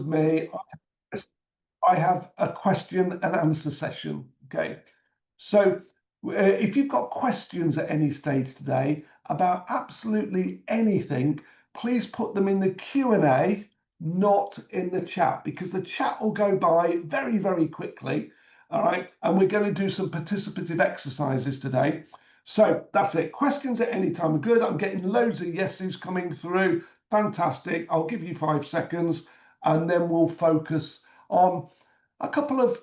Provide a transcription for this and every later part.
with me. I have a question and answer session. Okay, so if you've got questions at any stage today about absolutely anything, please put them in the Q&A, not in the chat, because the chat will go by very, very quickly. All right, and we're going to do some participative exercises today. So that's it. Questions at any time are good. I'm getting loads of yeses coming through. Fantastic. I'll give you 5 seconds, and then we'll focus on a couple of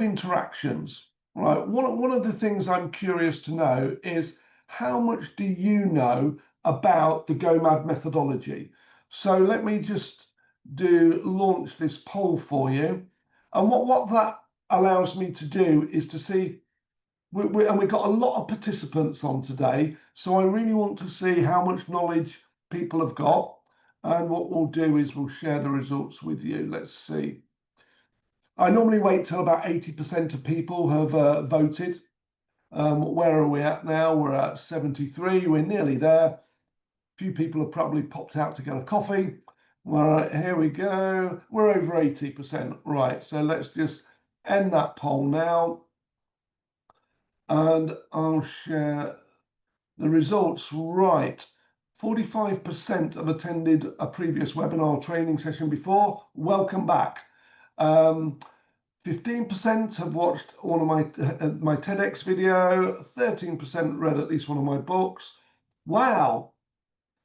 interactions. Right. One of the things I'm curious to know is how much do you know about the Go.M.A.D methodology? So let me just launch this poll for you. And what that allows me to do is to see, and we've got a lot of participants on today, so I really want to see how much knowledge people have got. And what we'll do is we'll share the results with you. Let's see. I normally wait till about 80% of people have voted. Where are we at now? We're at 73. We're nearly there. A few people have probably popped out to get a coffee. All right, here we go. We're over 80%. Right, so let's just end that poll now. And I'll share the results. Right, 45% have attended a previous webinar training session before. Welcome back. 15% have watched one of my TEDx video. 13% read at least one of my books. Wow.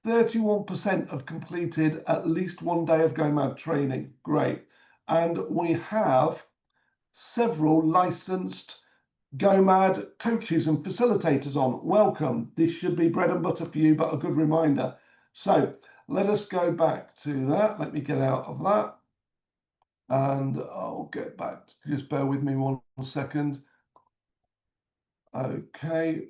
31% have completed at least one day of Go.M.A.D training. Great. And we have several licensed Go.M.A.D coaches and facilitators on. Welcome. This should be bread and butter for you, but a good reminder. So let us go back to that. Let me get out of that. And I'll get back. Just bear with me 1 second. Okay.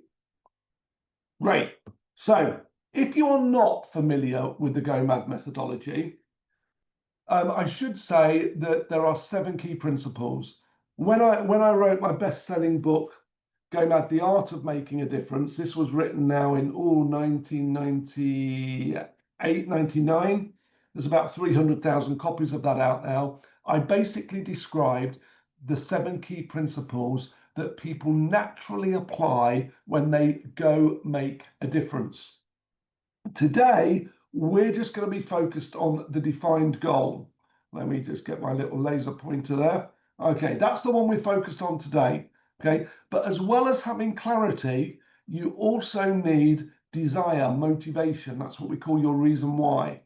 Great. So if you're not familiar with the Go.M.A.D methodology, I should say that there are 7 key principles. When I wrote my best-selling book, Go.M.A.D, The Art of Making a Difference, this was written now in 1998, 99. There's about 300,000 copies of that out now. I basically described the 7 key principles that people naturally apply when they go make a difference. Today, we're just going to be focused on the defined goal. Let me just get my little laser pointer there. Okay, that's the one we're focused on today. Okay, but as well as having clarity, you also need desire, motivation. That's what we call your reason why.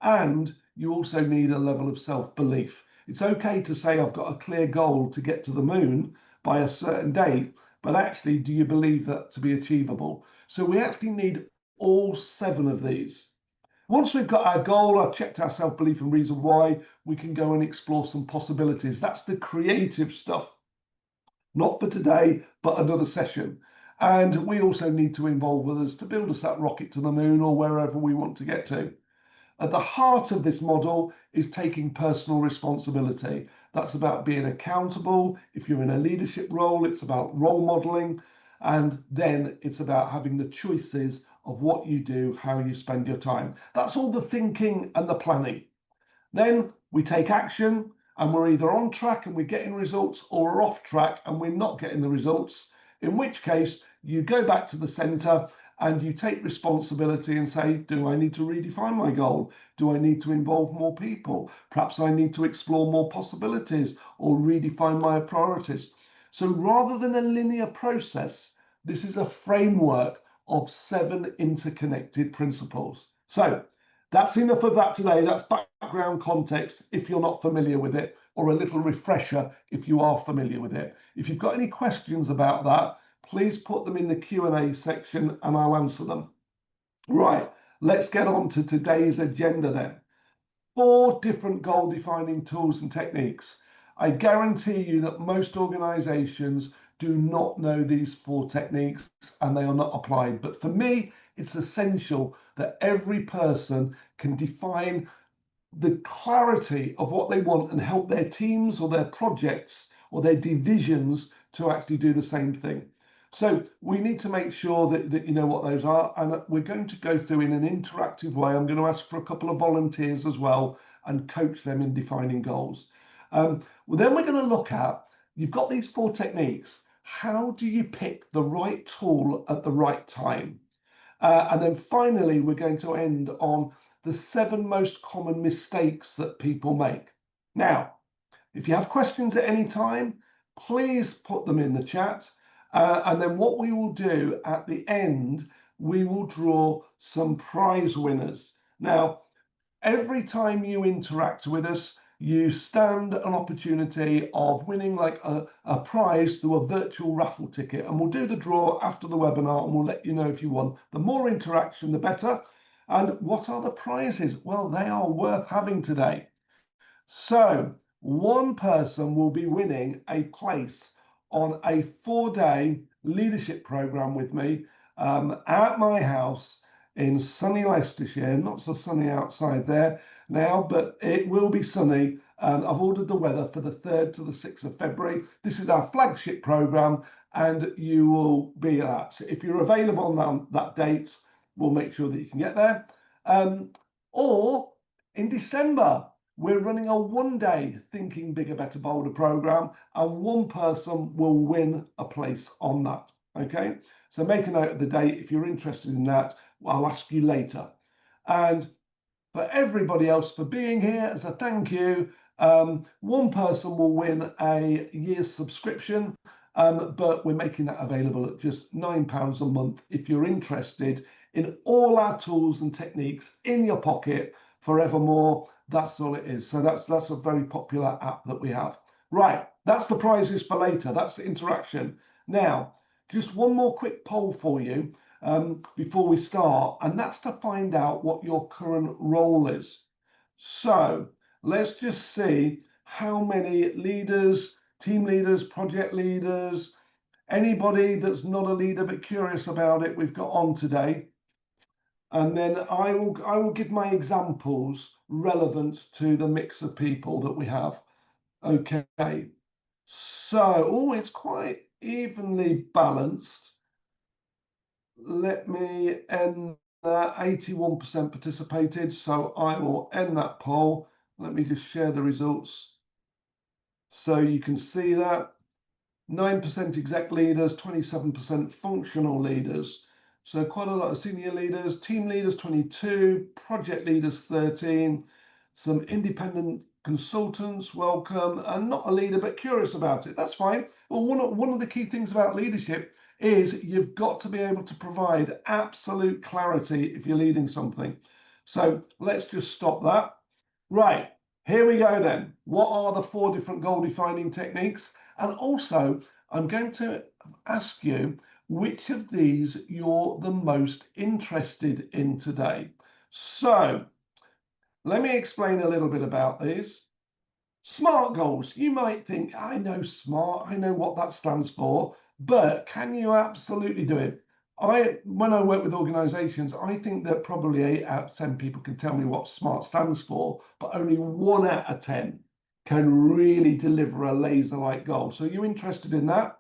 And you also need a level of self-belief. It's okay to say I've got a clear goal to get to the moon by a certain date, but actually, do you believe that to be achievable? So we actually need all 7 of these. Once we've got our goal, I've checked our self-belief and reason why, we can go and explore some possibilities. That's the creative stuff. Not for today, but another session. And we also need to involve others to build us that rocket to the moon or wherever we want to get to. At the heart of this model is taking personal responsibility. That's about being accountable. If you're in a leadership role, it's about role modeling. And then it's about having the choices of what you do, how you spend your time. That's all the thinking and the planning. Then we take action and we're either on track and we're getting results or we're off track and we're not getting the results, in which case you go back to the center and you take responsibility and say, do I need to redefine my goal? Do I need to involve more people? Perhaps I need to explore more possibilities or redefine my priorities. So rather than a linear process, this is a framework of 7 interconnected principles. So that's enough of that today. That's background context if you're not familiar with it, or a little refresher if you are familiar with it. If you've got any questions about that, please put them in the Q&A section and I'll answer them. Right, let's get on to today's agenda then. 4 different goal-defining tools and techniques. I guarantee you that most organizations do not know these 4 techniques and they are not applied. But for me, it's essential that every person can define the clarity of what they want and help their teams or their projects or their divisions to actually do the same thing. So we need to make sure that you know what those are, and we're going to go through in an interactive way. I'm going to ask for a couple of volunteers as well, and coach them in defining goals. Well, then we're going to look at, you've got these 4 techniques. How do you pick the right tool at the right time? And then finally, we're going to end on the 7 most common mistakes that people make. Now, if you have questions at any time, please put them in the chat. And then what we will do at the end, we will draw some prize winners. Now, every time you interact with us, you stand an opportunity of winning like a prize through a virtual raffle ticket. And we'll do the draw after the webinar and we'll let you know if you won. The more interaction, the better. And what are the prizes? Well, they are worth having today. So one person will be winning a place on a 4-day leadership program with me at my house in sunny Leicestershire. Not so sunny outside there now, but it will be sunny. I've ordered the weather for the 3rd to the 6th of February. This is our flagship program and you will be at that. So if you're available on that date, we'll make sure that you can get there. Or in December, we're running a 1-day Thinking Bigger, Better, Bolder program, and one person will win a place on that. Okay, so make a note of the date if you're interested in that. I'll ask you later. And for everybody else for being here, as a thank you, one person will win a year's subscription, but we're making that available at just £9 a month if you're interested in all our tools and techniques in your pocket forevermore. That's all it is. So that's a very popular app that we have. Right, that's the prizes for later. That's the interaction. Now, just one more quick poll for you before we start, and that's to find out what your current role is. So let's just see how many leaders, team leaders, project leaders, anybody that's not a leader but curious about it, we've got on today. And then I will give my examples relevant to the mix of people that we have. Okay, so, it's quite evenly balanced. Let me end that. 81% participated, so I will end that poll. Let me just share the results. So you can see that 9% exec leaders, 27% functional leaders. So quite a lot of senior leaders, team leaders 22, project leaders 13, some independent consultants, welcome, and not a leader but curious about it. That's fine. Well, one of the key things about leadership is you've got to be able to provide absolute clarity if you're leading something. So let's just stop that. Right, here we go then. What are the 4 different goal defining techniques? And also, I'm going to ask you which of these you're the most interested in today. So let me explain a little bit about these. SMART goals. You might think, I know SMART, I know what that stands for, but can you absolutely do it? When I work with organizations, I think that probably 8 out of 10 people can tell me what SMART stands for, but only 1 out of 10 can really deliver a laser-like goal. So are you interested in that?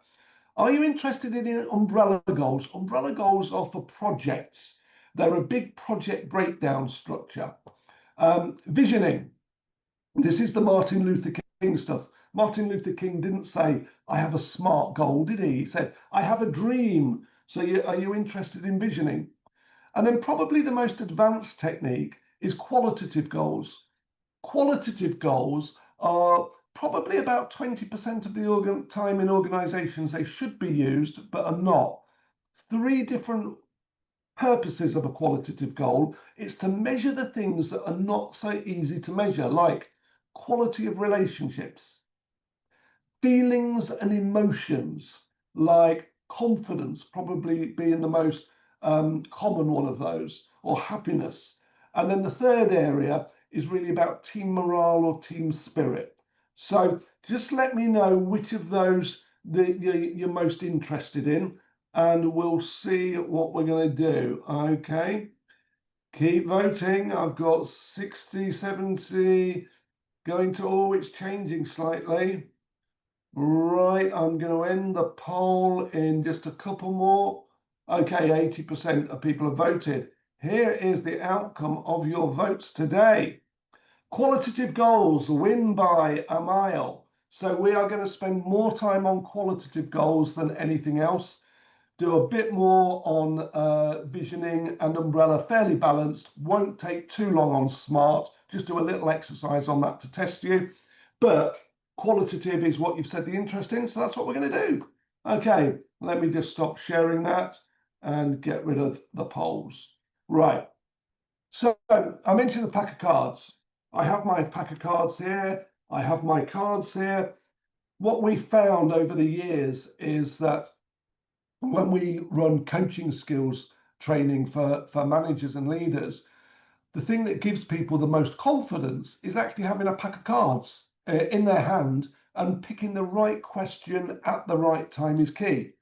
Are you interested in umbrella goals? Umbrella goals are for projects. They're a big project breakdown structure. Visioning. This is the Martin Luther King stuff. Martin Luther King didn't say, I have a SMART goal, did he? He said, I have a dream. So are you interested in visioning? And then probably the most advanced technique is qualitative goals. Qualitative goals are probably about 20% of the time in organizations they should be used, but are not. 3 different purposes of a qualitative goal. It's to measure the things that are not so easy to measure, like quality of relationships, feelings and emotions, like confidence, probably being the most common one of those, or happiness. And then the third area is really about team morale or team spirit. So just let me know which of those you're most interested in, and we'll see what we're going to do. Okay, keep voting. I've got 60, 70 going to, oh, it's changing slightly. Right, I'm going to end the poll in just a couple more. Okay, 80% of people have voted. Here is the outcome of your votes today. Qualitative goals, win by a mile. So we are going to spend more time on qualitative goals than anything else. Do a bit more on visioning and umbrella, fairly balanced. Won't take too long on SMART. Just do a little exercise on that to test you. But qualitative is what you've said the interest in, so that's what we're going to do. Okay, let me just stop sharing that and get rid of the polls. Right, so I mentioned the pack of cards. I have my pack of cards here. I have my cards here. What we found over the years is that when we run coaching skills training for managers and leaders, the thing that gives people the most confidence is actually having a pack of cards in their hand, and picking the right question at the right time is key.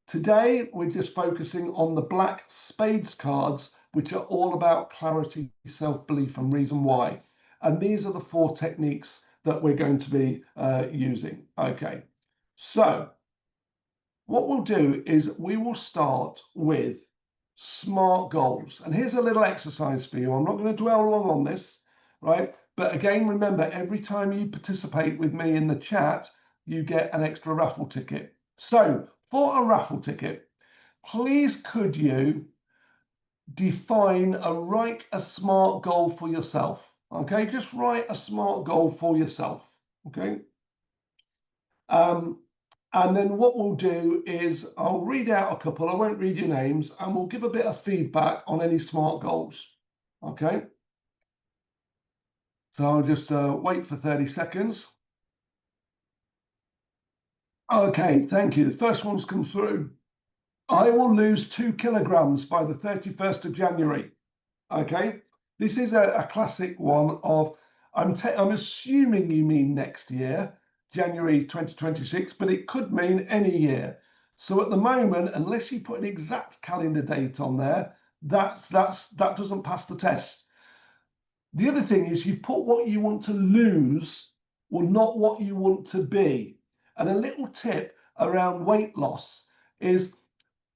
Today, we're just focusing on the black spades cards, which are all about clarity, self-belief, and reason why. And these are the 4 techniques that we're going to be using. Okay, so what we'll do is we will start with SMART goals. And here's a little exercise for you. I'm not going to dwell long on this, right? But again, remember, every time you participate with me in the chat, you get an extra raffle ticket. So for a raffle ticket, please could you write a SMART goal for yourself? Okay, just write a SMART goal for yourself. Okay. And then what we'll do is I'll read out a couple. I won't read your names, and we'll give a bit of feedback on any SMART goals. Okay. So I'll just wait for 30 seconds. Okay, thank you. The first one's come through. I will lose 2 kilograms by the 31st of January. Okay. This is a classic one of, I'm assuming you mean next year, January 2026, but it could mean any year. So at the moment, unless you put an exact calendar date on there, that doesn't pass the test. The other thing is you've put what you want to lose, or not what you want to be. And a little tip around weight loss is,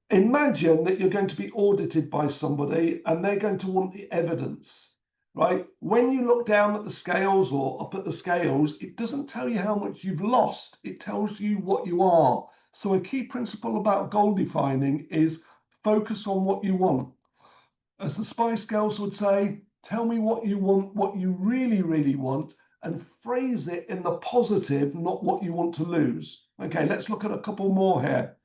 imagine that you're going to be audited by somebody and they're going to want the evidence, right? When you look down at the scales or up at the scales, it doesn't tell you how much you've lost. It tells you what you are. So a key principle about goal defining is focus on what you want. As the Spice Girls would say, tell me what you want, what you really, really want, and phrase it in the positive, not what you want to lose. Okay, let's look at a couple more here.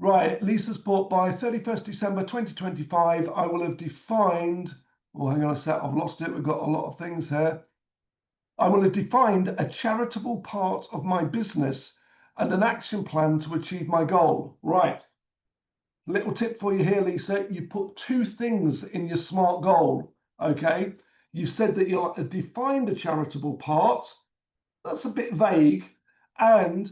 Right, Lisa's put, by 31st December 2025, I will have defined, oh, hang on a sec, I've lost it. We've got a lot of things here. I will have defined a charitable part of my business and an action plan to achieve my goal. Right. Little tip for you here, Lisa. You put 2 things in your SMART goal. Okay. You said that you'll have defined a charitable part. That's a bit vague. And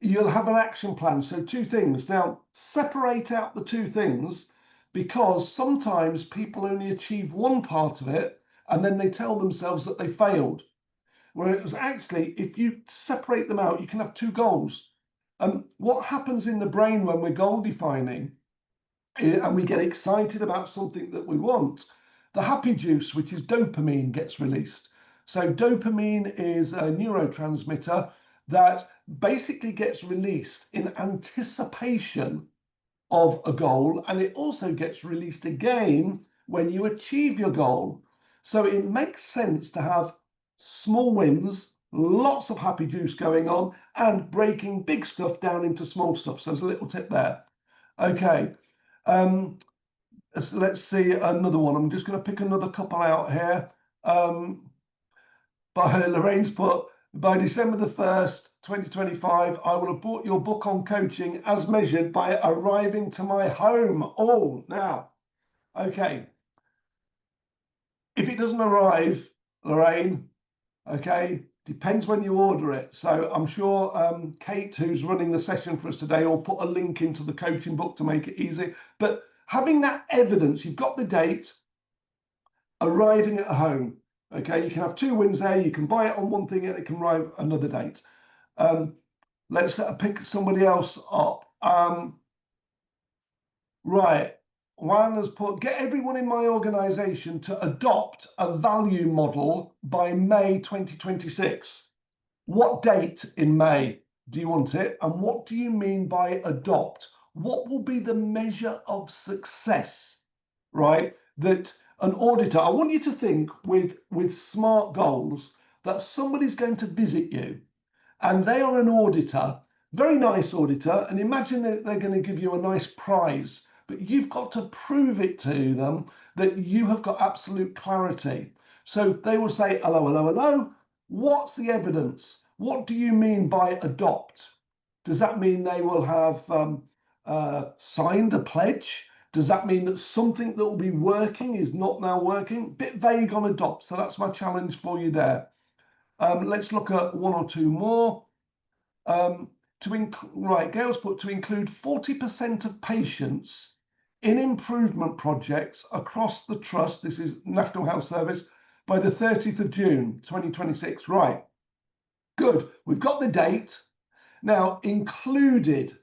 you'll have an action plan. So 2 things. Now, separate out the 2 things, because sometimes people only achieve one part of it and then they tell themselves that they failed. Whereas actually, if you separate them out, you can have 2 goals. And what happens in the brain when we're goal defining and we get excited about something that we want, the happy juice, which is dopamine, gets released. So dopamine is a neurotransmitter that basically gets released in anticipation of a goal, and it also gets released again when you achieve your goal. So it makes sense to have small wins, lots of happy juice going on, and breaking big stuff down into small stuff. So there's a little tip there. Okay, let's see another one. I'm just going to pick another couple out here. By Lorraine's put, by December the 1st, 2025, I will have bought your book on coaching as measured by arriving to my home. Oh, now, okay. If it doesn't arrive, Lorraine, okay, depends when you order it. So I'm sure Kate, who's running the session for us today, will put a link into the coaching book to make it easy. But having that evidence, you've got the date, arriving at home. Okay, you can have 2 wins there. You can buy it on one thing and it can arrive another date. Let's pick somebody else up. Right, Juan has put, get everyone in my organization to adopt a value model by May 2026. What date in May do you want it? And what do you mean by adopt? What will be the measure of success, right? That an auditor, I want you to think with SMART goals, that somebody's going to visit you and they are an auditor, very nice auditor, and imagine that they're going to give you a nice prize, but you've got to prove it to them that you have got absolute clarity. So they will say, hello, hello, hello. What's the evidence? What do you mean by adopt? Does that mean they will have signed a pledge? Does that mean that something that will be working is not now working? Bit vague on adopt. So that's my challenge for you there. Let's look at one or two more. Right, Gail's put to include 40% of patients in improvement projects across the trust. This is National Health Service by the 30th of June 2026. Right, good. We've got the date. Now, included.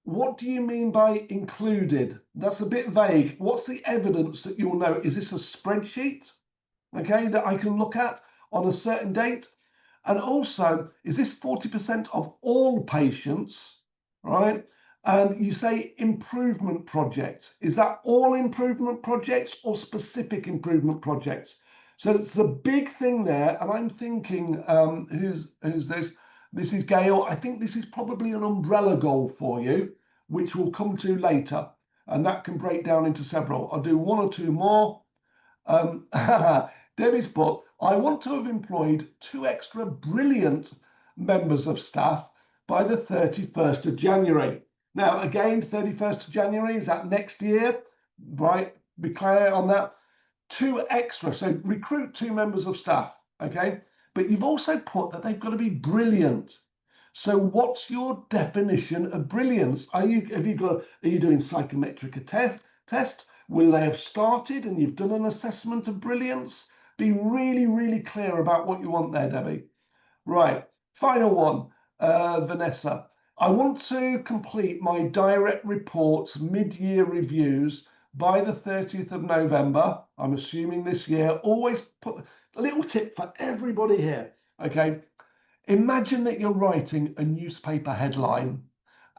What do you mean by included? That's a bit vague. What's the evidence that you'll know? Is this a spreadsheet, okay, that I can look at on a certain date? And also, is this 40% of all patients, right? And you say improvement projects. Is that all improvement projects or specific improvement projects? So it's a big thing there. And I'm thinking, who's this? This is Gail. I think this is probably an umbrella goal for you, which we'll come to later. And that can break down into several. I'll do one or two more. Debbie's put, I want to have employed 2 extra brilliant members of staff by the 31st of January. Now, again, 31st of January, is that next year? Right, be clear on that. 2 extra, so recruit 2 members of staff, okay? But you've also put that they've got to be brilliant. So what's your definition of brilliance? Are you doing psychometric test? Will they have started and you've done an assessment of brilliance? Be really, really clear about what you want there, Debbie. Right, final one, Vanessa. I want to complete my direct reports mid-year reviews by the 30th of November. I'm assuming this year. Always put a little tip for everybody here, okay? Imagine that you're writing a newspaper headline,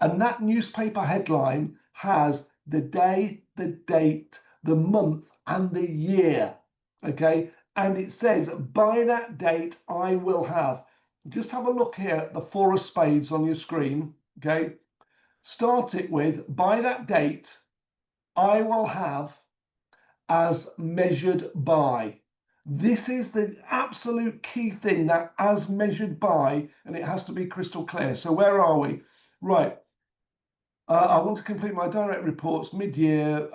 and that newspaper headline has the day, the date, the month, and the year, okay? And it says, by that date, I will have. Just have a look here at the 4 of spades on your screen, okay? Start it with, by that date, I will have as measured by. This is the absolute key thing, that as measured by, and it has to be crystal clear. So where are we? Right. I want to complete my direct reports mid-year,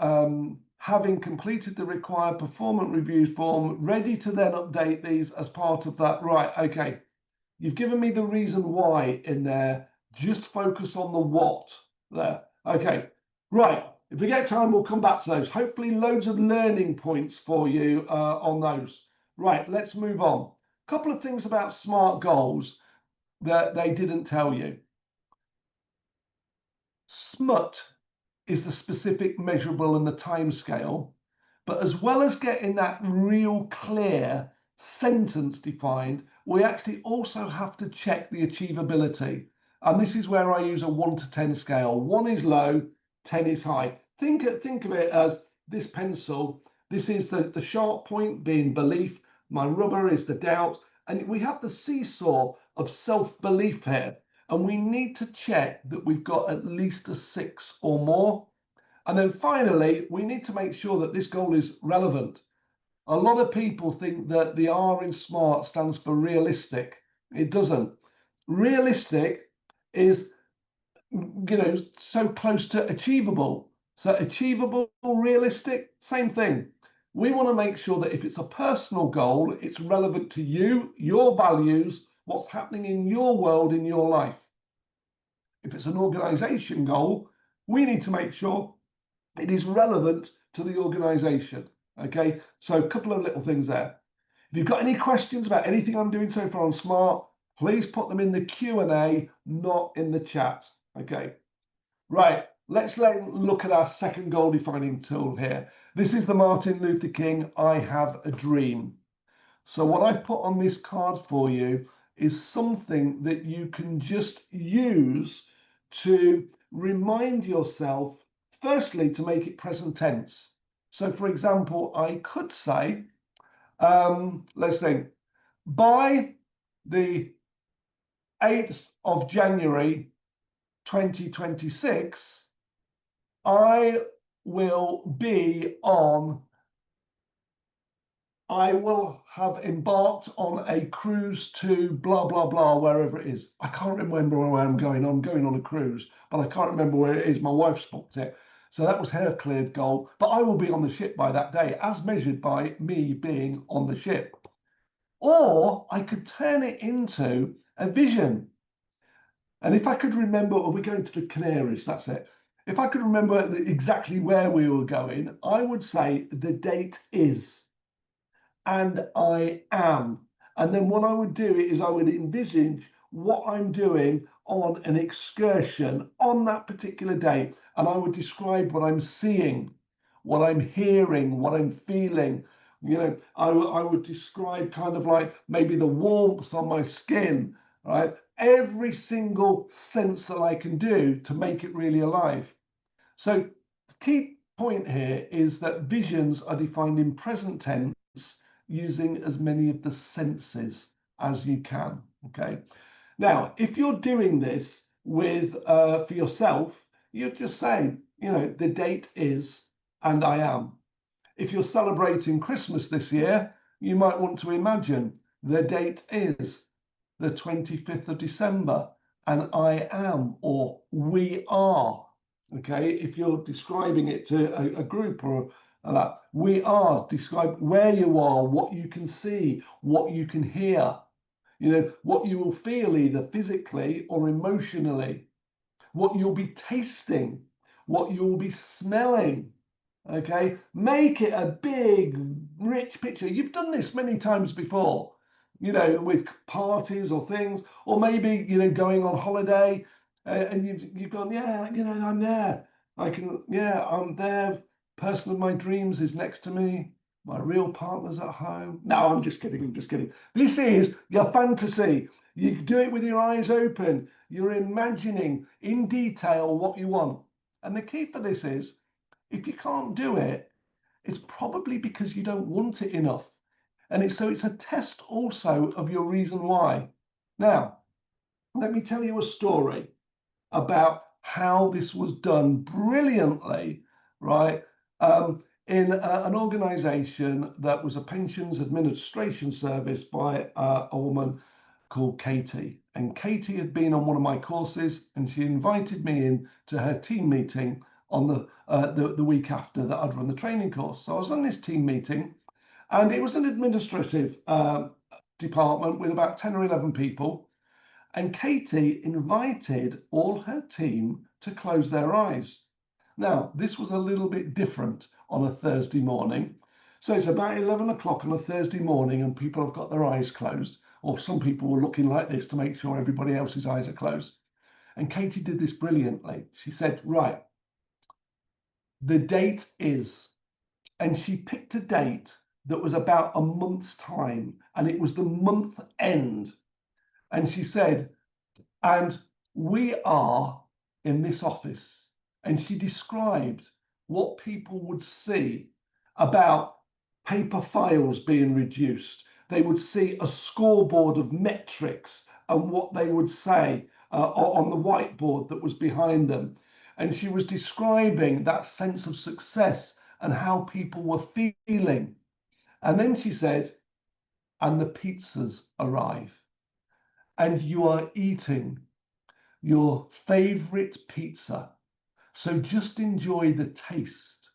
having completed the required performance review form, ready to then update these as part of that. Right, okay. You've given me the reason why in there. Just focus on the what there. Okay, right. If we get time, we'll come back to those. Hopefully loads of learning points for you on those. Right, let's move on. A couple of things about SMART goals that they didn't tell you. SMUT is the specific, measurable, and the time scale. But as well as getting that real clear sentence defined, we actually also have to check the achievability. And this is where I use a 1 to 10 scale. 1 is low, 10 is high. Think of it as this pencil. This is the sharp point being belief. My rubber is the doubt. And we have the seesaw of self-belief here. And we need to check that we've got at least a 6 or more. And then finally, we need to make sure that this goal is relevant. A lot of people think that the R in SMART stands for realistic. It doesn't. Realistic is, so close to achievable. So achievable, realistic, same thing. We want to make sure that if it's a personal goal, it's relevant to you, your values, what's happening in your world, in your life. If it's an organization goal, we need to make sure it is relevant to the organization. Okay, so a couple of little things there. If you've got any questions about anything I'm doing so far on SMART, please put them in the Q&A, not in the chat. Okay, right. let's look at our second goal defining tool here. This is the Martin Luther King, I Have a Dream. So what I've put on this card for you is something that you can just use to remind yourself, firstly, to make it present tense. So for example, I could say, let's think, by the 8th of January 2026, I will have embarked on a cruise to blah, blah, blah, wherever it is. I can't remember where I'm going. I'm going on a cruise, but I can't remember where it is. My wife's booked it. So that was her cleared goal. But I will be on the ship by that day, as measured by me being on the ship. Or I could turn it into a vision. And if I could remember, we're going to the Canaries, that's it. If I could remember exactly where we were going, I would say the date is, and I am. And then what I would do is I would envisage what I'm doing on an excursion on that particular day. And I would describe what I'm seeing, what I'm hearing, what I'm feeling. You know, I would describe kind of like maybe the warmth on my skin, right? Every single sense that I can do to make it really alive. So the key point here is that visions are defined in present tense using as many of the senses as you can. Okay. Now, if you're doing this with for yourself, you're just saying, you know, the date is and I am. If you're celebrating Christmas this year, you might want to imagine the date is the 25th of December and I am, or we are. Okay, if you're describing it to a group or that, we are, describe where you are, what you can see, what you can hear, you know, what you will feel either physically or emotionally, what you'll be tasting, what you'll be smelling. Okay, make it a big, rich picture. You've done this many times before, you know, with parties or things, or maybe, you know, going on holiday and you've gone, yeah, you know, I'm there. I can, yeah, I'm there. Person of my dreams is next to me. My real partner's at home. No, I'm just kidding. I'm just kidding. This is your fantasy. You do it with your eyes open. You're imagining in detail what you want. And the key for this is, if you can't do it, it's probably because you don't want it enough. And it's a test also of your reason why. Now, let me tell you a story about how this was done brilliantly, right? In an organization that was a pensions administration service by a woman called Katie. And Katie had been on one of my courses and she invited me in to her team meeting on the week after that I'd run the training course. So I was on this team meeting and it was an administrative department with about 10 or 11 people. And Katie invited all her team to close their eyes. Now, this was a little bit different on a Thursday morning. So it's about 11 o'clock on a Thursday morning and people have got their eyes closed, or some people were looking like this to make sure everybody else's eyes are closed. And Katie did this brilliantly. She said, right, the date is, and she picked a date that was about a month's time, and it was the month end. And she said, and we are in this office. And she described what people would see about paper files being reduced. They would see a scoreboard of metrics and what they would say on the whiteboard that was behind them. And she was describing that sense of success and how people were feeling. And then she said, and the pizzas arrive, and you are eating your favorite pizza. So just enjoy the taste.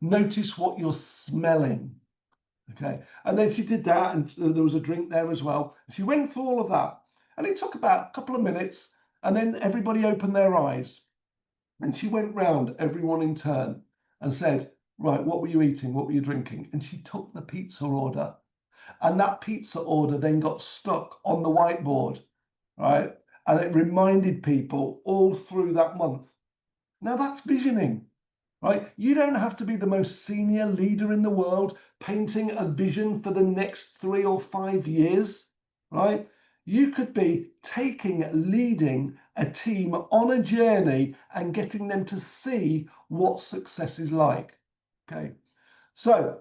Notice what you're smelling. Okay. And then she did that, and there was a drink there as well. She went through all of that. And it took about a couple of minutes, and then everybody opened their eyes. And she went round everyone in turn and said, right, what were you eating? What were you drinking? And she took the pizza order. And that pizza order then got stuck on the whiteboard, right? And it reminded people all through that month. Now that's visioning, right? You don't have to be the most senior leader in the world painting a vision for the next 3 or 5 years, right? You could be leading a team on a journey and getting them to see what success is like. Okay, so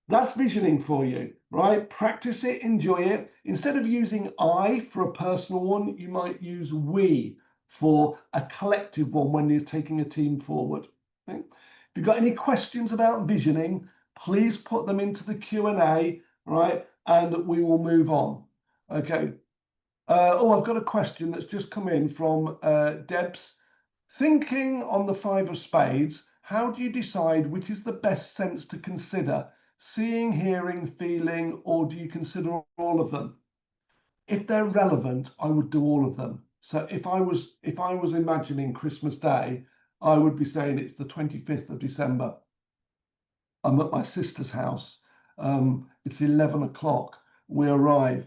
that's visioning for you, right? Practice it, enjoy it. Instead of using I for a personal one, you might use we for a collective one when you're taking a team forward. Okay? If you've got any questions about visioning, please put them into the Q&A, right? And we will move on. Okay. I've got a question that's just come in from Debs. Thinking on the 5 of spades, how do you decide which is the best sense to consider? Seeing, hearing, feeling, or do you consider all of them? If they're relevant, I would do all of them. So if I was imagining Christmas Day, I would be saying it's the 25th of December. I'm at my sister's house. It's 11 o'clock. We arrive.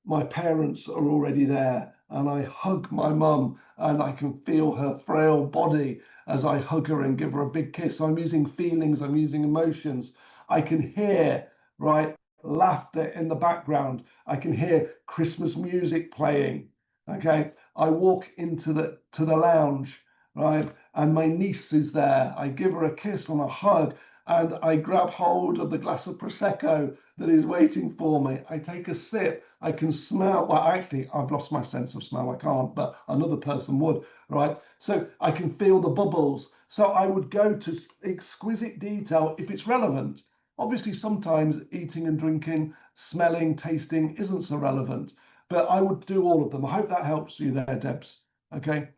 My parents are already there, and I hug my mum, and I can feel her frail body as I hug her and give her a big kiss. I'm using feelings, I'm using emotions. I can hear, right, laughter in the background. I can hear Christmas music playing. Okay, I walk into the lounge, right, and my niece is there. I give her a kiss and a hug, and I grab hold of the glass of Prosecco that is waiting for me. I take a sip. I can smell. Well, actually, I've lost my sense of smell. I can't, but another person would, right? So I can feel the bubbles. So I would go to exquisite detail if it's relevant. Obviously, sometimes eating and drinking, smelling, tasting isn't so relevant, but I would do all of them. I hope that helps you there, Debs. Okay.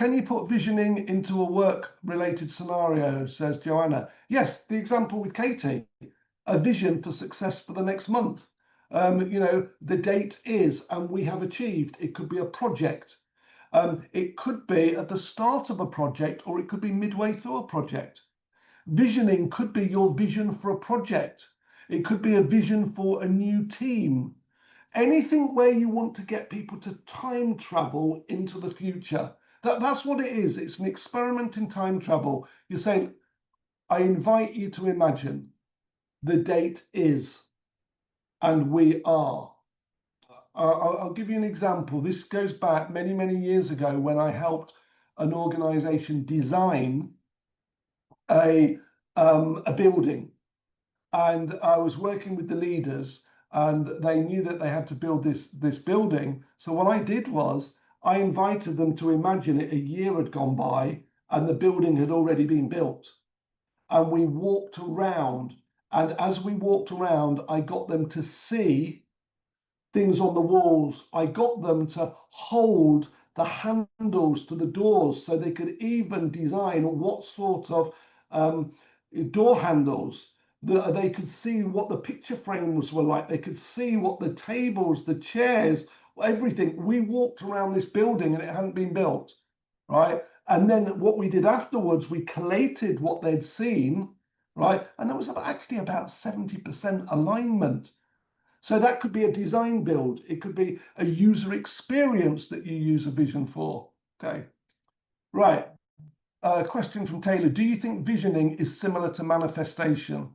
Can you put visioning into a work-related scenario, says Joanna? Yes, the example with Katie, a vision for success for the next month. The date is, and we have achieved. It could be a project. It could be at the start of a project, or it could be midway through a project. Visioning could be your vision for a project. It could be a vision for a new team. Anything where you want to get people to time travel into the future. That's what it is. It's an experiment in time travel. You're saying, I invite you to imagine the date is, and we are. I'll give you an example. This goes back many, many years ago when I helped an organization design a building. And I was working with the leaders, and they knew that they had to build this building. So what I did was I invited them to imagine it. A year had gone by and the building had already been built. And we walked around. And as we walked around, I got them to see things on the walls. I got them to hold the handles to the doors so they could even design what sort of door handles. They could see what the picture frames were like. They could see what the tables, the chairs, everything. We walked around this building and it hadn't been built, right? And then what we did afterwards, we collated what they'd seen, right? And there was actually about 70% alignment. So that could be a design build. It could be a user experience that you use a vision for. Okay, right. Question from Taylor. Do you think visioning is similar to manifestation?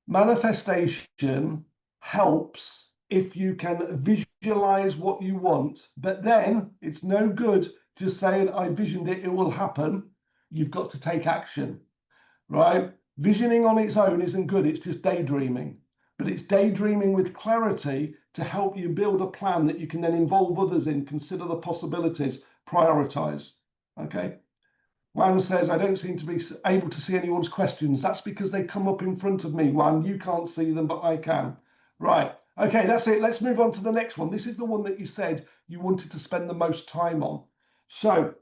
Manifestation helps if you can visualize what you want, but then it's no good just saying, I visioned it, it will happen. You've got to take action, right? Visioning on its own isn't good. It's just daydreaming. But it's daydreaming with clarity to help you build a plan that you can then involve others in, consider the possibilities, prioritize. Okay. Juan says, I don't seem to be able to see anyone's questions. That's because they come up in front of me, Juan. You can't see them, but I can. Right. Okay, that's it. Let's move on to the next one. This is the one that you said you wanted to spend the most time on. So,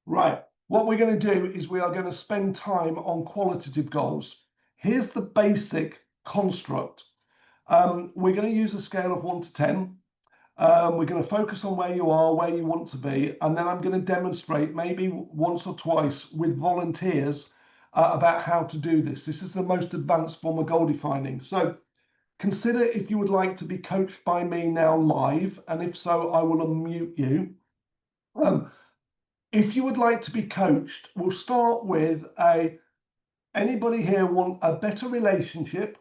right. What we're going to do is we are going to spend time on qualitative goals. Here's the basic construct. We're going to use a scale of 1 to 10. We're going to focus on where you are, where you want to be, and then I'm going to demonstrate maybe once or twice with volunteers about how to do this. This is the most advanced form of goal defining. So consider if you would like to be coached by me now live, and if so, I will unmute you. If you would like to be coached, we'll start with anybody here want a better relationship,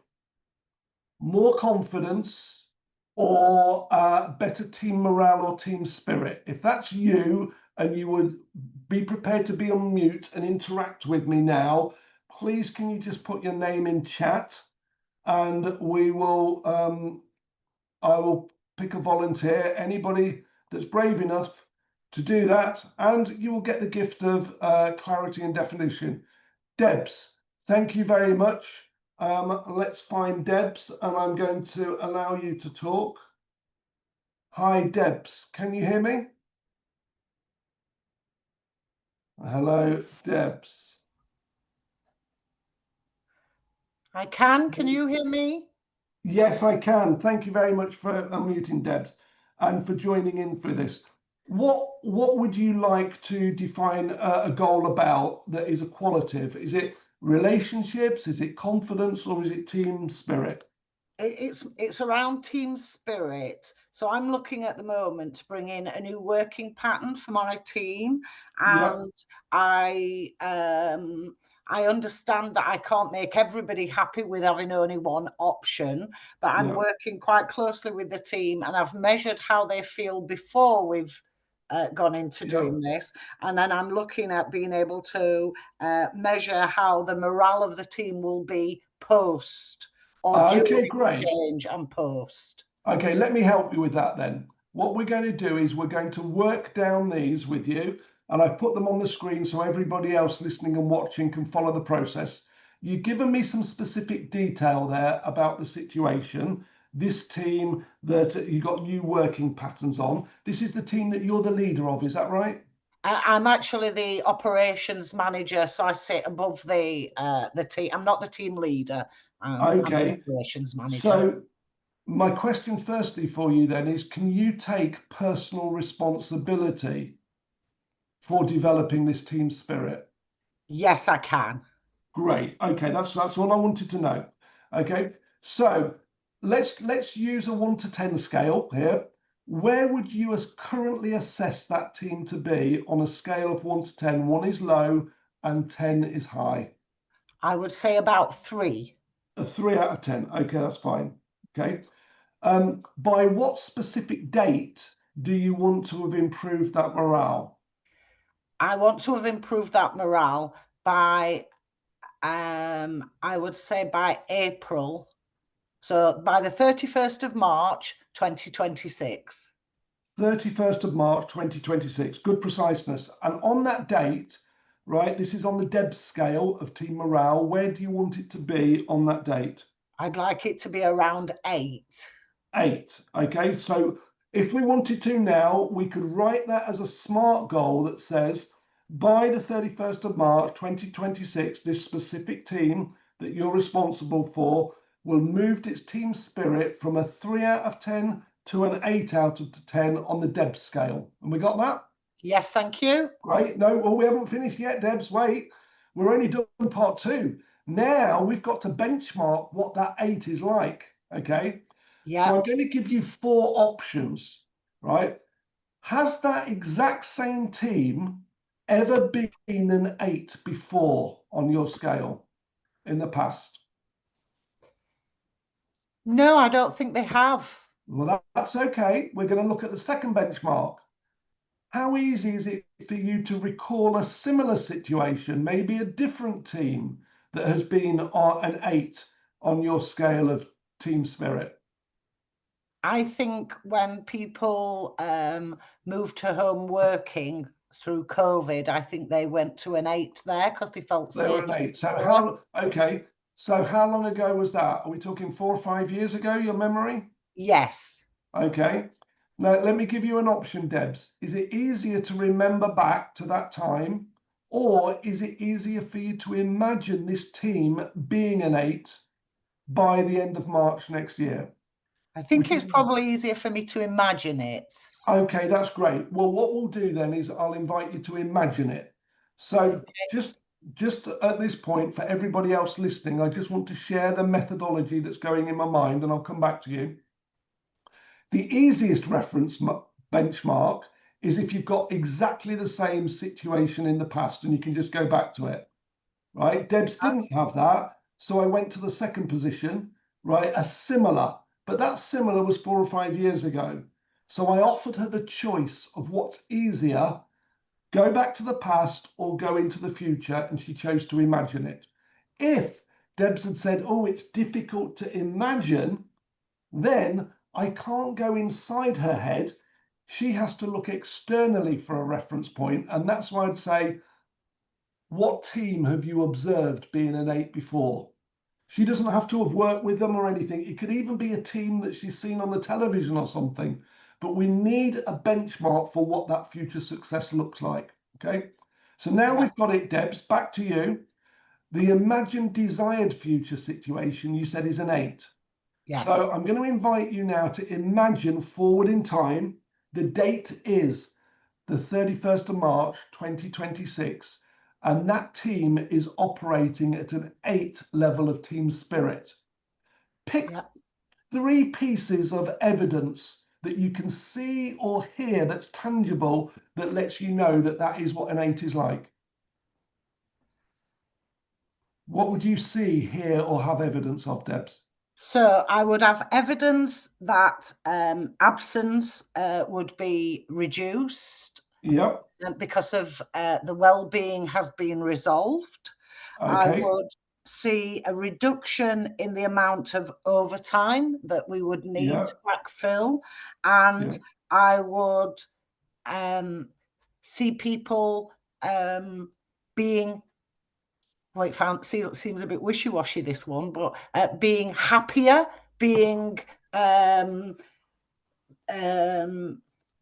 more confidence, or better team morale or team spirit? If that's you and you would be prepared to be on mute and interact with me now, please can you just put your name in chat, and we will I will pick a volunteer, anybody that's brave enough to do that, and you will get the gift of clarity and definition. Debs, thank you very much. Let's find Debs, and I'm going to allow you to talk. Hi, Debs, can you hear me? Hello, Debs. I can. Can you hear me? Yes, I can. Thank you very much for unmuting, Debs, and for joining in for this. What would you like to define a goal about that is a qualitative? Is it relationships? Is it confidence? Or is it team spirit? It's around team spirit. So I'm looking at the moment to bring in a new working pattern for my team, Yeah, and I understand that I can't make everybody happy with having only one option, but I'm yeah, working quite closely with the team, and I've measured how they feel before we've gone into yeah. doing this, and then I'm looking at being able to measure how the morale of the team will be post or Okay, during great. change and post. Okay, let me help you with that then. What we're going to do is we're going to work down these with you, and I've put them on the screen so everybody else listening and watching can follow the process. You've given me some specific detail there about the situation. This team that you got new working patterns on. This is the team that you're the leader of, is that right? I'm actually the operations manager, so I sit above the team. I'm not the team leader. I'm the Okay, operations manager. so my question firstly for you then is, can you take personal responsibility for developing this team spirit? Yes, I can. Great. Okay, that's all I wanted to know. Okay, so let's use a 1 to 10 scale here. Where would you as currently assess that team to be on a scale of 1 to 10? 1 is low and 10 is high. I would say about 3. A 3 out of 10. Okay, that's fine. Okay. By what specific date do you want to have improved that morale? I want to have improved that morale by, I would say by April. So by the 31st of March, 2026. 31st of March 2026. Good preciseness. And on that date, right, this is on the Debs scale of team morale. Where do you want it to be on that date? I'd like it to be around 8. 8. Okay, so if we wanted to now, we could write that as a SMART goal that says by the 31st of March 2026, this specific team that you're responsible for will move its team spirit from a 3 out of 10 to an 8 out of 10 on the Debs scale. And we got that? Yes, thank you. Great. No, well, we haven't finished yet, Debs. Wait, we're only done part 2. Now we've got to benchmark what that 8 is like. Okay. So Yeah. I'm going to give you 4 options, right? Has that exact same team ever been an 8 before on your scale in the past? No, I don't think they have. Well, that's okay. We're going to look at the second benchmark. How easy is it for you to recall a similar situation, maybe a different team that has been an 8 on your scale of team spirit? I think when people moved to home working through COVID, I think they went to an 8 there because they felt They were safe an and 8. So secure. okay. So how long ago was that? Are we talking 4 or 5 years ago, your memory? Yes. Okay. Now, let me give you an option, Debs. Is it easier to remember back to that time, or is it easier for you to imagine this team being an 8 by the end of March next year? I think Which it's is probably easier for me to imagine it. okay, that's great. Well, what we'll do then is I'll invite you to imagine it. So Okay. just at this point, for everybody else listening, I just want to share the methodology that's going in my mind, and I'll come back to you. The easiest reference benchmark is if you've got exactly the same situation in the past and you can just go back to it, right? Debs didn't have that, so I went to the second position, right? A similar, but that similar was 4 or 5 years ago. So I offered her the choice of what's easier, go back to the past or go into the future, and she chose to imagine it. If Debs had said, oh, it's difficult to imagine, then I can't go inside her head. She has to look externally for a reference point. And that's why I'd say, what team have you observed being an 8 before? She doesn't have to have worked with them or anything. It could even be a team that she's seen on the television or something. But we need a benchmark for what that future success looks like. Okay. So now we've got it, Debs, back to you. The imagined desired future situation you said is an 8. Yes. So I'm going to invite you now to imagine forward in time. The date is the 31st of March, 2026. And that team is operating at an 8 level of team spirit. Pick 3 pieces of evidence that you can see or hear that's tangible that lets you know that that is what an 8 is like. What would you see, hear, or have evidence of, Debs? So I would have evidence that absence would be reduced. Yep. Because of the well-being has been resolved. Okay. I would see a reduction in the amount of overtime that we would need to backfill, and I would see people being, well, it seems a bit wishy-washy, this one, but being happier, being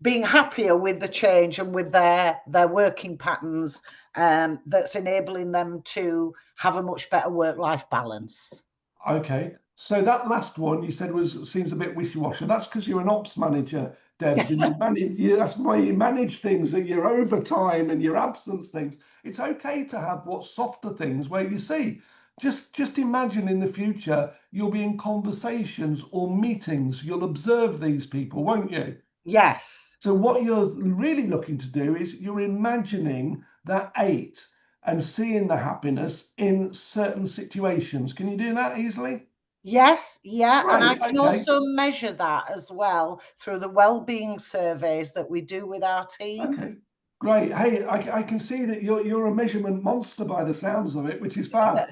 happier with the change and with their working patterns, that's enabling them to have a much better work-life balance. Okay. So that last one you said seems a bit wishy-washy. That's because you're an ops manager, Debs, and that's why you manage things, and your overtime and your absence things. It's okay to have what softer things where you see. Just imagine in the future you'll be in conversations or meetings. You'll observe these people, won't you? Yes. So what you're really looking to do is you're imagining that 8 and seeing the happiness in certain situations. Can you do that easily? Yes, yeah. Great, And I can also measure that as well through the well-being surveys that we do with our team. Okay, great. Hey, I can see that you're a measurement monster by the sounds of it, which is fab.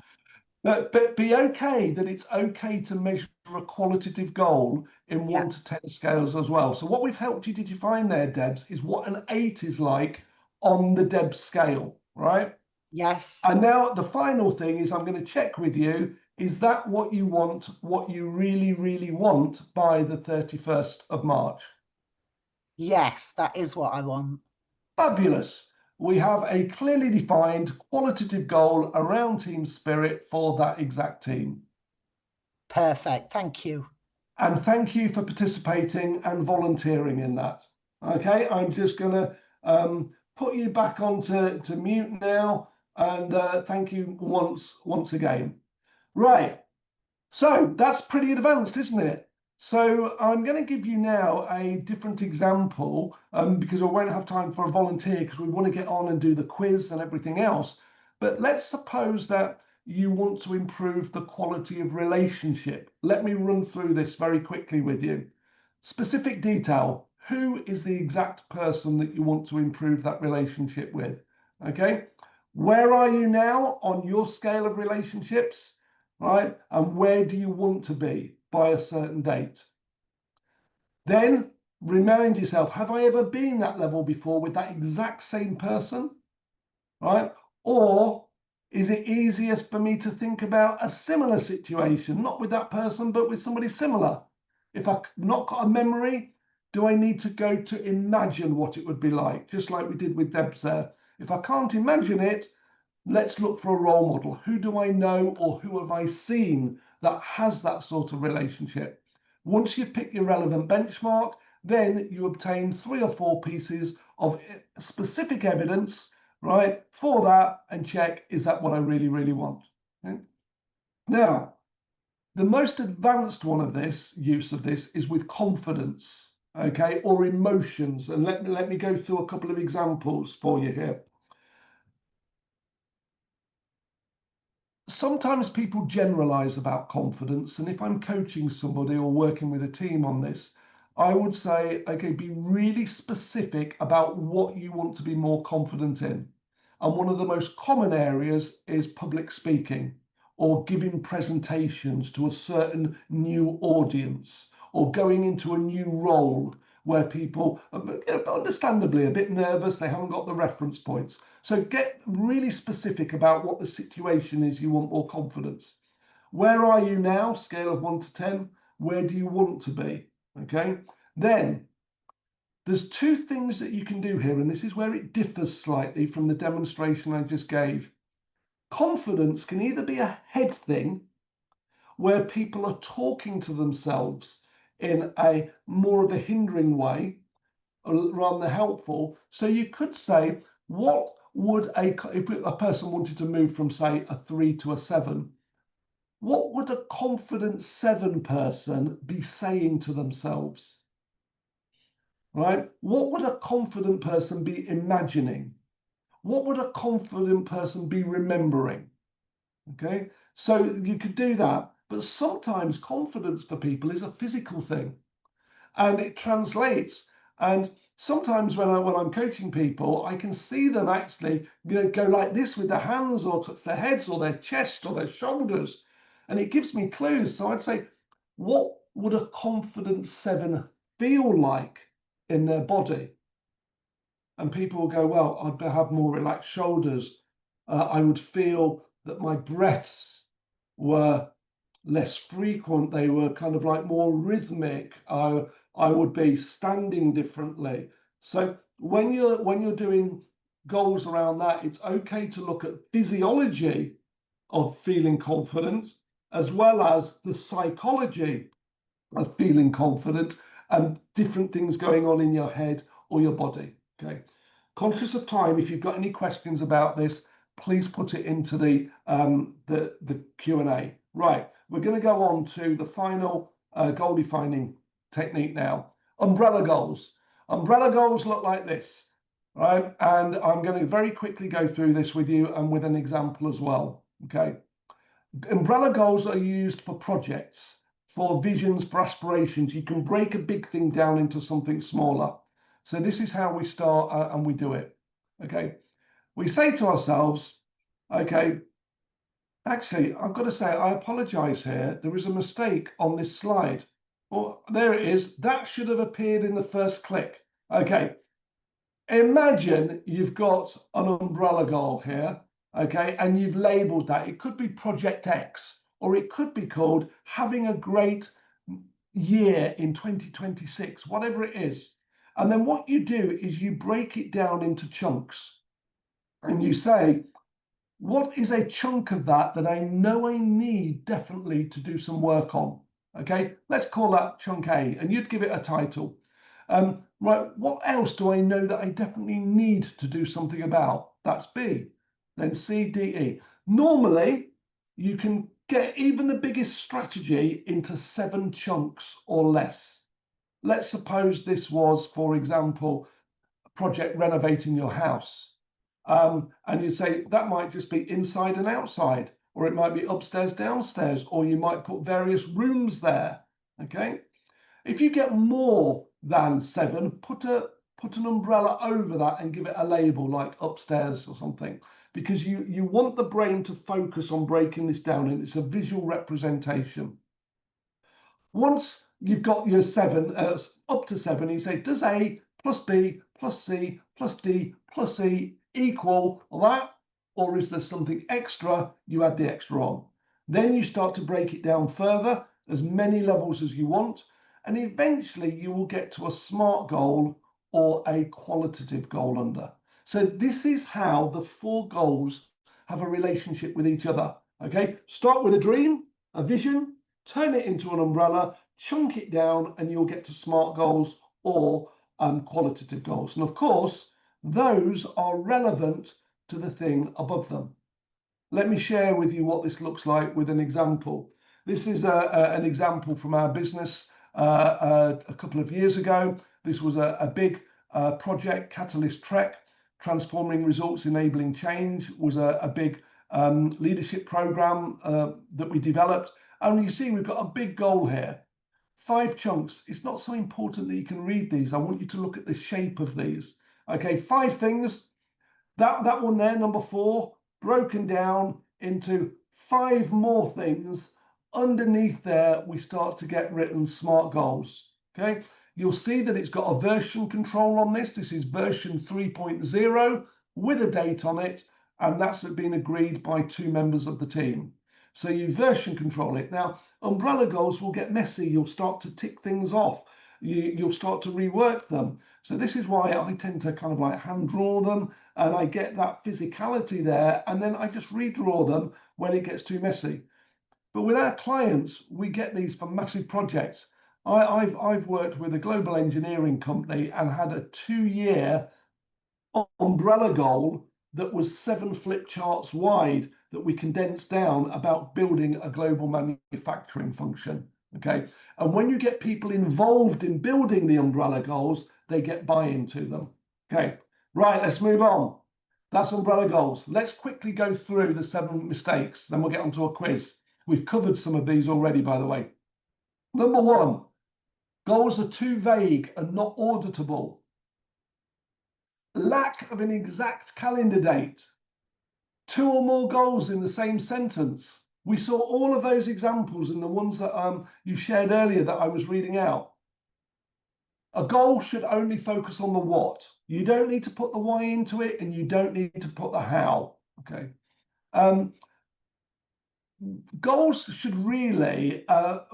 But be okay that it's okay to measure a qualitative goal in 1 to 10 scales as well. So what we've helped you to define there, Debs, is what an 8 is like on the Debs scale, right? Yes. And now the final thing is I'm going to check with you, is that what you want, what you really, really want by the 31st of March? Yes, that is what I want. Fabulous. We have a clearly defined qualitative goal around team spirit for that exact team. Perfect. Thank you. And thank you for participating and volunteering in that. Okay, I'm just going to put you back onto mute now, and thank you once again. Right, so that's pretty advanced, isn't it? So I'm going to give you now a different example because I won't have time for a volunteer because we want to get on and do the quiz and everything else. But let's suppose that you want to improve the quality of relationship. Let me run through this very quickly with you. Specific detail. Who is the exact person that you want to improve that relationship with? Okay. Where are you now on your scale of relationships? Right? And where do you want to be by a certain date? Then remind yourself, have I ever been that level before with that exact same person? Right? Or is it easiest for me to think about a similar situation, not with that person, but with somebody similar? If I've not got a memory, do I need to go to imagine what it would be like, just like we did with Debs there? If I can't imagine it, let's look for a role model. Who do I know or who have I seen that has that sort of relationship? Once you've picked your relevant benchmark, then you obtain 3 or 4 pieces of specific evidence, right, for that and check, is that what I really, really want? Okay? Now, the most advanced one of this, use of this, is with confidence. okay, or emotions. And let me go through a couple of examples for you here. Sometimes people generalize about confidence, and if I'm coaching somebody or working with a team on this, I would say, okay, be really specific about what you want to be more confident in. And one of the most common areas is public speaking or giving presentations to a certain new audience or going into a new role where people are understandably a bit nervous, they haven't got the reference points. So get really specific about what the situation is you want more confidence. Where are you now? Scale of 1 to 10. Where do you want to be? Okay. Then there's two things that you can do here, and this is where it differs slightly from the demonstration I just gave. Confidence can either be a head thing, where people are talking to themselves in a more of a hindering way, rather than helpful. So you could say, what would if a person wanted to move from, say, a 3 to a 7, what would a confident 7 person be saying to themselves? Right? What would a confident person be imagining? What would a confident person be remembering? Okay, so you could do that, but sometimes confidence for people is a physical thing, and it translates. And sometimes when I'm coaching people, I can see them actually, go like this with their hands or touch their heads or their chest or their shoulders, and it gives me clues. So I'd say, what would a confident 7 feel like in their body? And people will go, well, I'd have more relaxed shoulders. I would feel that my breaths were less frequent. They were kind of like more rhythmic. I would be standing differently. So when you're doing goals around that, it's okay to look at physiology of feeling confident as well as the psychology of feeling confident and different things going on in your head or your body. Okay. Conscious of time, if you've got any questions about this, please put it into the Q&A. Right, we're going to go on to the final goal defining technique now. Umbrella goals. Umbrella goals look like this, right? And I'm going to very quickly go through this with you and with an example as well. Okay. Umbrella goals are used for projects, for visions, for aspirations. You can break a big thing down into something smaller. So this is how we start and we do it. Okay. We say to ourselves, okay, actually, I've got to say, I apologize here. There is a mistake on this slide. Well, there it is. That should have appeared in the first click. Okay. Imagine you've got an umbrella goal here, okay, and you've labeled that. It could be Project X, or it could be called having a great year in 2026, whatever it is. And then what you do is you break it down into chunks and you say, what is a chunk of that I know I need definitely to do some work on? Okay, let's call that chunk A, and you'd give it a title. Right, what else do I know that I definitely need to do something about? That's B. Then C, D, E. Normally, you can get even the biggest strategy into 7 chunks or less. Let's suppose this was, for example, a project renovating your house. And you say that might just be inside and outside, or it might be upstairs, downstairs, or you might put various rooms there. Okay. If you get more than 7, put an umbrella over that and give it a label like upstairs or something, because you want the brain to focus on breaking this down, and it's a visual representation. Once you've got your 7, up to 7, you say, does A plus B plus C plus D plus E equal that? Or is there something extra? You add the extra on. Then you start to break it down further, as many levels as you want, and eventually you will get to a SMART goal or a qualitative goal under. So this is how the 4 goals have a relationship with each other. Okay, start with a dream, a vision, turn it into an umbrella, chunk it down, and you'll get to SMART goals or qualitative goals. And of course, those are relevant to the thing above them. Let me share with you what this looks like with an example. This is an example from our business. a couple of years ago. This was a big project, Catalyst Trek, Transforming Results, Enabling Change, was a big leadership program that we developed. And you see, we've got a big goal here. 5 chunks. It's not so important that you can read these. I want you to look at the shape of these. Okay, 5 things. That one there, number 4, broken down into 5 more things. Underneath there, we start to get written SMART goals. Okay, you'll see that it's got a version control on this. This is version 3.0 with a date on it, and that's been agreed by 2 members of the team. So you version control it. Now, umbrella goals will get messy. You'll start to tick things off. You'll start to rework them. So this is why I tend to kind of like hand draw them, and I get that physicality there, and then I just redraw them when it gets too messy. But with our clients, we get these for massive projects. I've worked with a global engineering company and had a 2-year umbrella goal that was 7 flip charts wide that we condensed down about building a global manufacturing function. Okay, and when you get people involved in building the umbrella goals, they get buy-in to them. Okay, right, let's move on. That's umbrella goals. Let's quickly go through the 7 mistakes, then we'll get onto a quiz. We've covered some of these already, by the way. Number 1, goals are too vague and not auditable. Lack of an exact calendar date. 2 or more goals in the same sentence. We saw all of those examples in the ones that you shared earlier that I was reading out. A goal should only focus on the what. You don't need to put the why into it, and you don't need to put the how. Okay. Goals should really,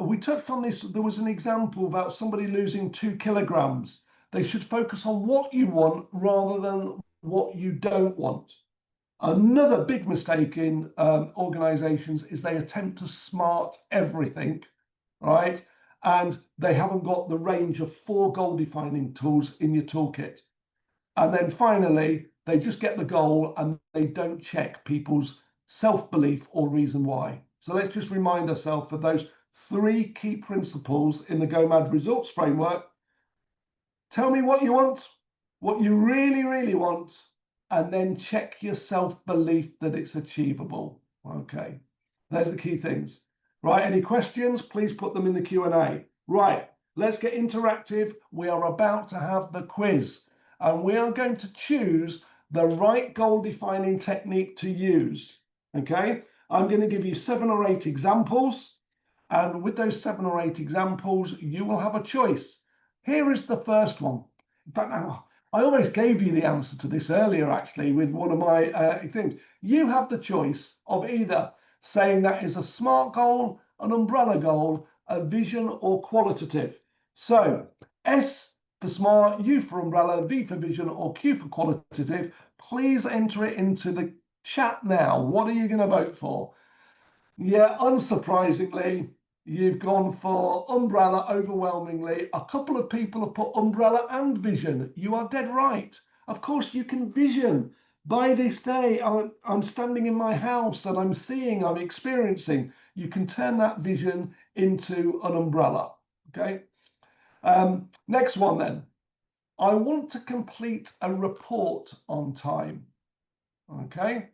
we touched on this, there was an example about somebody losing 2 kilograms. They should focus on what you want rather than what you don't want. Another big mistake in organizations is they attempt to smart everything, right? And they haven't got the range of 4 goal defining tools in your toolkit. And then finally, they just get the goal and they don't check people's self-belief or reason why. So let's just remind ourselves of those 3 key principles in the M.A.D results framework. Tell me what you want, what you really, really want, and then check your self-belief that it's achievable. Okay, there's the key things. Right, any questions? Please put them in the Q&A. Right, let's get interactive. We are about to have the quiz, and we are going to choose the right goal defining technique to use. Okay, I'm going to give you 7 or 8 examples, and with those 7 or 8 examples, you will have a choice. Here is the first one. In fact, now, I almost gave you the answer to this earlier, actually, with one of my things. You have the choice of either saying that is a SMART goal, an umbrella goal, a vision, or qualitative. So S for SMART, U for umbrella, V for vision, or Q for qualitative. Please enter it into the chat now. What are you going to vote for? Yeah, unsurprisingly, you've gone for umbrella overwhelmingly. A couple of people have put umbrella and vision. You are dead right. Of course, you can vision. By this day, I'm standing in my house and I'm seeing, I'm experiencing. You can turn that vision into an umbrella. Okay. Next one then. I want to complete a report on time. Okay.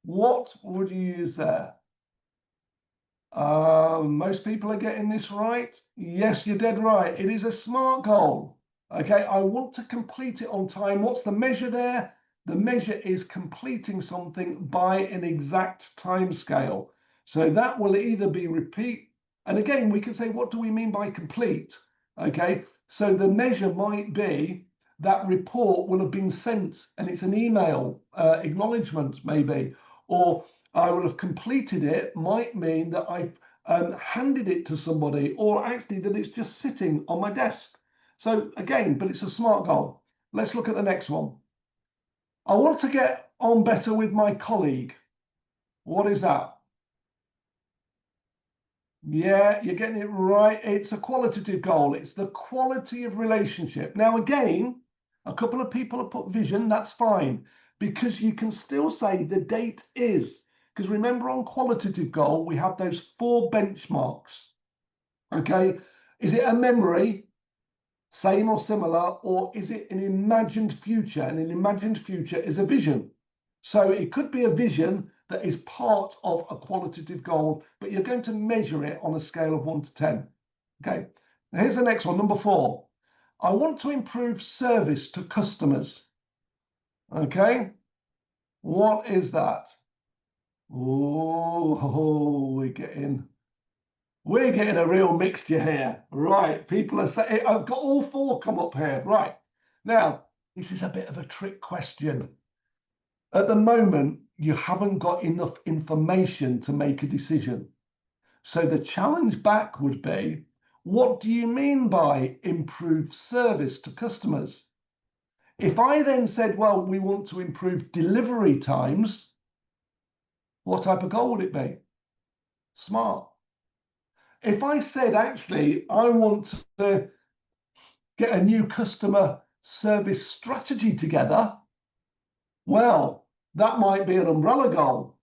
What would you use there? Most people are getting this right. Yes, you're dead right. It is a SMART goal. Okay, I want to complete it on time. What's the measure there? The measure is completing something by an exact time scale. So that will either be repeat. And again, we can say, what do we mean by complete? Okay, so the measure might be that report will have been sent and it's an email acknowledgement maybe, or I will have completed it might mean that I've handed it to somebody, or actually that it's just sitting on my desk. So again, but it's a SMART goal. Let's look at the next one. I want to get on better with my colleague. What is that? Yeah, you're getting it right. It's a qualitative goal. It's the quality of relationship. Now, again, a couple of people have put vision. That's fine, because you can still say the date is. Because remember, on qualitative goal, we have those 4 benchmarks. Okay, Is it a memory, same or similar, or is it an imagined future? And an imagined future is a vision. So it could be a vision that is part of a qualitative goal, but you're going to measure it on a scale of 1 to 10. Okay, now here's the next one, number 4. I want to improve service to customers. Okay, what is that? Oh, we're getting a real mixture here. Right, people are saying, I've got all 4 come up here. Right, now, this is a bit of a trick question. At the moment, you haven't got enough information to make a decision. So the challenge back would be, what do you mean by improved service to customers? If I then said, well, we want to improve delivery times, what type of goal would it be? Smart. If I said, actually, I want to get a new customer service strategy together, well, that might be an umbrella goal.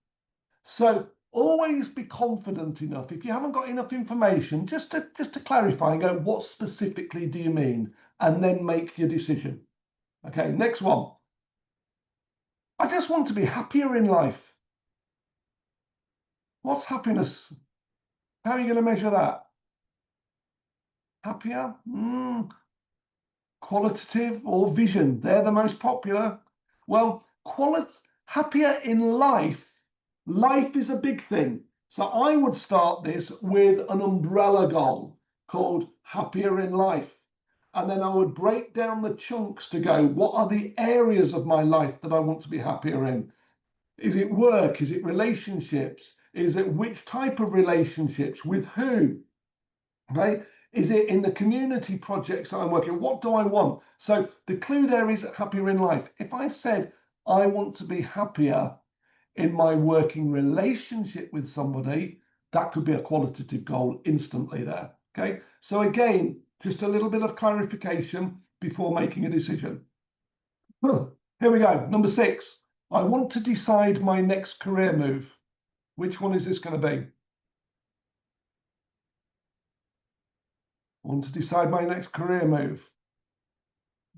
So always be confident enough. If you haven't got enough information, just to clarify and go, what specifically do you mean? And then make your decision. Okay, next one. I just want to be happier in life. What's happiness? How are you going to measure that? Happier? Qualitative or vision? They're the most popular. Well, happier in life. Life is a big thing. So I would start this with an umbrella goal called happier in life. And then I would break down the chunks to go, what are the areas of my life that I want to be happier in? Is it work? Is it relationships? Is it which type of relationships? With who? Okay? Is it in the community projects that I'm working? What do I want? So the clue there is happier in life. If I said, I want to be happier in my working relationship with somebody, that could be a qualitative goal instantly there. Okay. So again, just a little bit of clarification before making a decision. Here we go. Number 6. I want to decide my next career move. Which one is this going to be? I want to decide my next career move.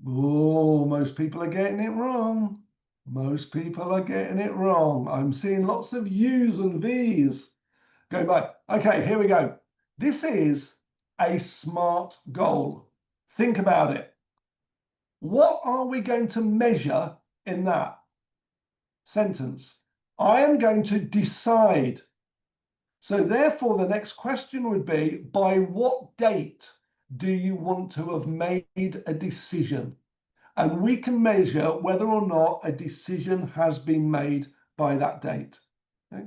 Oh, most people are getting it wrong. Most people are getting it wrong. I'm seeing lots of U's and V's. Going by. Okay, here we go. This is a SMART goal. Think about it. What are we going to measure in that sentence? I am going to decide. So therefore, the next question would be, by what date do you want to have made a decision? And we can measure whether or not a decision has been made by that date. Okay?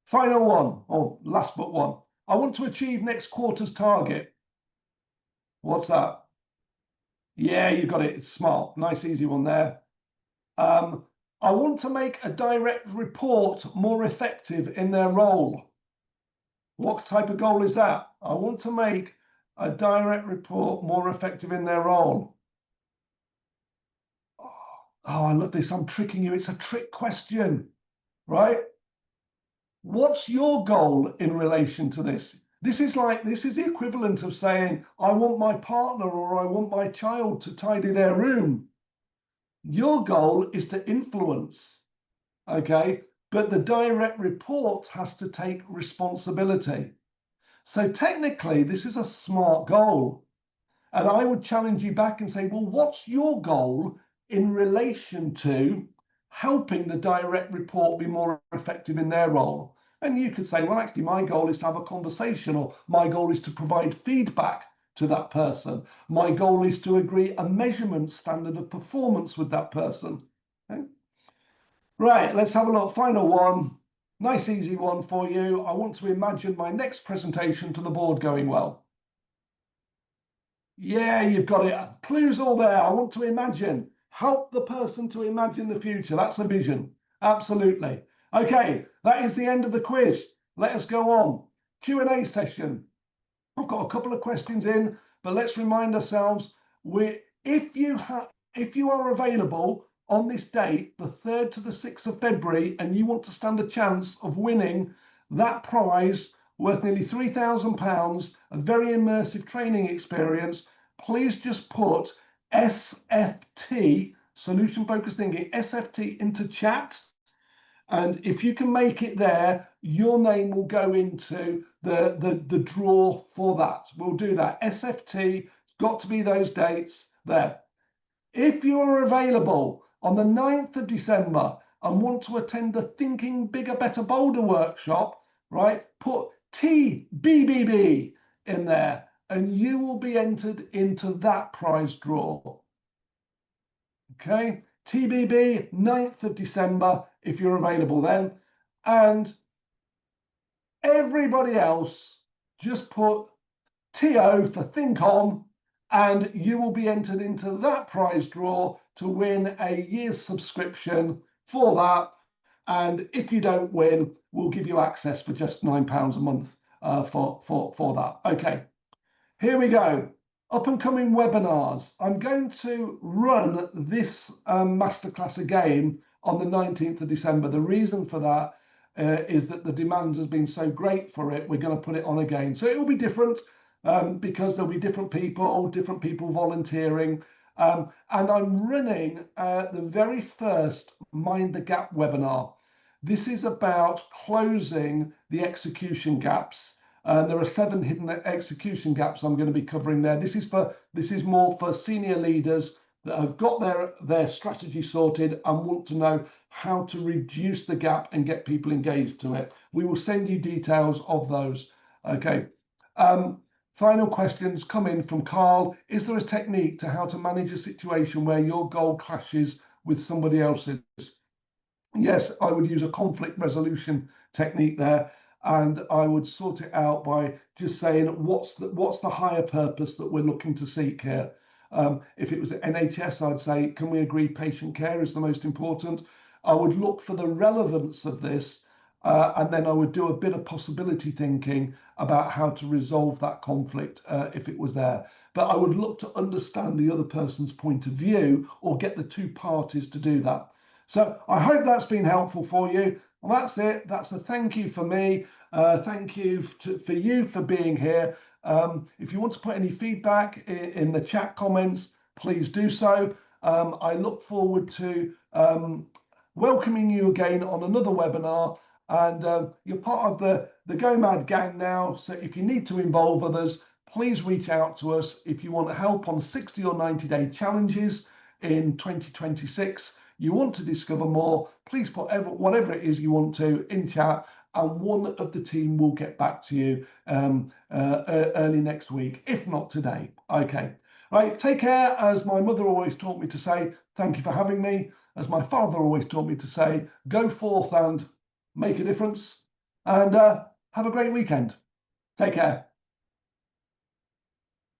Final one, or last but one. I want to achieve next quarter's target. What's that? Yeah, you got it. It's smart. Nice, easy one there. I want to make a direct report more effective in their role. What type of goal is that? I want to make a direct report more effective in their role. Oh, I love this. I'm tricking you. It's a trick question, right? What's your goal in relation to this? This is the equivalent of saying, I want my partner or I want my child to tidy their room. Your goal is to influence, okay? But the direct report has to take responsibility. So technically, this is a SMART goal. And I would challenge you back and say, well, what's your goal in relation to helping the direct report be more effective in their role? And you could say, well, actually, my goal is to have a conversation, or my goal is to provide feedback to that person. My goal is to agree a measurement standard of performance with that person. Okay? Right, let's have a look. Final one. Nice, easy one for you. I want to imagine my next presentation to the board going well. Yeah, you've got it. Clues all there. I want to imagine. Help the person to imagine the future. That's a vision. Absolutely. Okay, that is the end of the quiz. Let us go on. Q&A session. I've got a couple of questions in, but let's remind ourselves, if you are available on this date, the 3rd to the 6th of February, and you want to stand a chance of winning that prize worth nearly £3,000, a very immersive training experience, please just put SFT, Solution Focused Thinking, SFT into chat. And if you can make it there, your name will go into the draw for that. We'll do that. SFT, it's got to be those dates there. If you are available on the 9th of December and want to attend the Thinking Bigger, Better, Bolder workshop, right, put TBBB in there and you will be entered into that prize draw. Okay, TBB, 9th of December, if you're available then. And everybody else, just put TO for Think On, and you will be entered into that prize draw to win a year's subscription for that. And if you don't win, we'll give you access for just £9 a month for that. Okay, here we go. Up and coming webinars. I'm going to run this masterclass again on the 19th of December. The reason for that is that the demand has been so great for it. We're going to put it on again. So it will be different because there'll be different people volunteering. And I'm running the very first Mind the Gap webinar. This is about closing the execution gaps. There are 7 hidden execution gaps I'm going to be covering there. This is more for senior leaders that have got their strategy sorted and want to know how to reduce the gap and get people engaged to it. We will send you details of those. Okay. Final questions come in from Carl. Is there a technique to how to manage a situation where your goal clashes with somebody else's? Yes, I would use a conflict resolution technique there. And I would sort it out by just saying, what's the higher purpose that we're looking to seek here? If it was at NHS, I'd say, can we agree patient care is the most important? I would look for the relevance of this, and then I would do a bit of possibility thinking about how to resolve that conflict if it was there. But I would look to understand the other person's point of view or get the 2 parties to do that. So I hope that's been helpful for you. Well, that's it. That's a thank you for me. Thank you for you for being here. If you want to put any feedback in the chat comments, please do so. I look forward to welcoming you again on another webinar. And you're part of the Go Mad gang now. So if you need to involve others, please reach out to us. If you want help on 60 or 90-day challenges in 2026, you want to discover more, please put whatever it is you want to in chat, and one of the team will get back to you early next week, if not today. Okay, right, take care. As my mother always taught me to say, thank you for having me. As my father always taught me to say, go forth and make a difference, and have a great weekend. Take care.